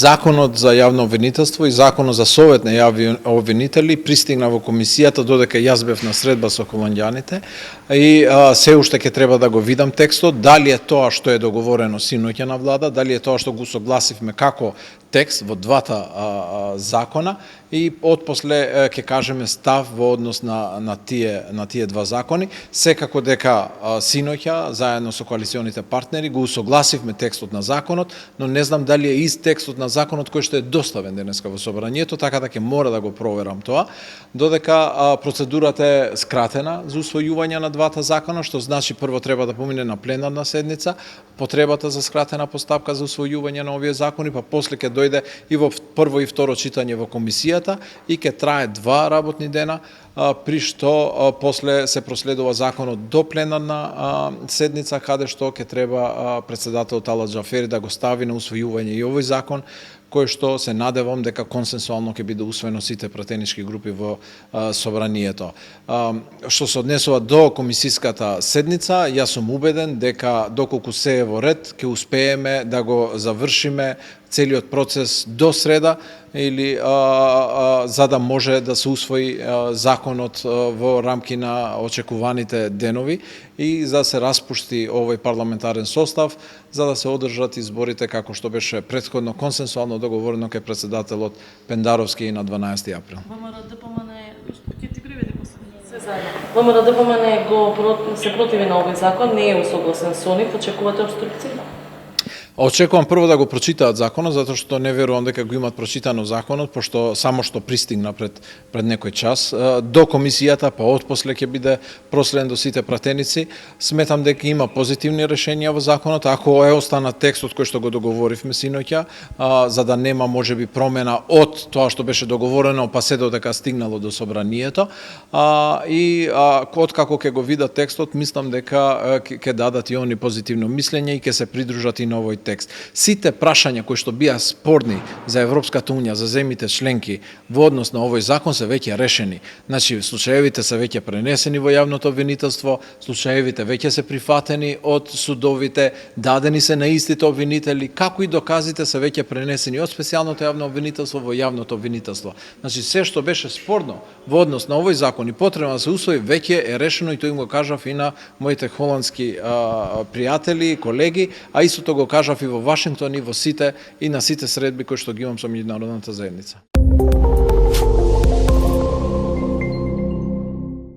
Законот за јавно обвинителство и Законот за совет на јавни обвинители пристигна во комисијата додека јас бев на средба со холанѓаните и се уште ќе треба да го видам текстот, дали е тоа што е договорено синоќа на влада, дали е тоа што го согласивме како текст во двата закона и отпосле ќе кажеме став во однос на тие два закони. Секако дека синоќа заедно со коалиционите партнери го усогласивме текстот на законот, но не знам дали е ист текстот на законот кој што е доставен денеска во собранието, така да ќе мора да го проверам тоа, додека процедурата е скратена за усвојување на двата закона, што значи прво треба да помине на пленарна седница, потребата за скратена постапка за усвојување на овие закони, па после ќе дојде и во прво и второ читање во комисијата и ќе трае 2 работни дена, при што после се проследува законот до пленарна седница, каде што ќе треба председателот Ала Џафери да го стави на усвојување и овој закон, кој што се надевам дека консенсуално ќе биде усвоено сите пратенички групи во собранието. Што се однесува до комисиската седница, јас сум убеден дека доколку се е во ред, ќе успееме да го завршиме целиот процес до среда или за да може да се усвои законот во рамки на очекуваните денови и за да се распушти овој парламентарен состав, за да се одржат изборите како што беше претходно консенсуално договорено кај председателот Пендаровски на 12 април. ВМРО се противи на овој закон, не е усогласен со нив, очекувате обструкција? Очекувам прво да го прочитаат законот, затоа што не верувам дека го имат прочитано законот, пошто само што пристигна пред некој час до комисијата, па отпосле ќе биде проследен до сите пратеници. Сметам дека има позитивни решенија во законот, ако е остана текстот кој што го договоривме синоќа, за да нема можеби промена од тоа што беше договорено, па се додека стигнало до собранието. И откако ќе го видат текстот, мислам дека ќе дадат и они позитивно мислење и ќе се придружат и на овој текст. Сите прашања кои што бија спорни за Европската унија, за земјите членки во однос на овој закон се веќе решени. Значи, случаевите се веќе пренесени во јавното обвинителство, случаевите веќе се прифатени од судовите, дадени се на истите обвинители, како и доказите се веќе пренесени од специјалното јавно обвинителство во јавното обвинителство. Значи, се што беше спорно во однос на овој закон и потребно да се усвои, веќе е решено и тој им го кажав и на моите холандски пријатели, колеги, а истото го кажав и во Вашингтон и во сите и на сите средби кои што ги имам со меѓународната заедница.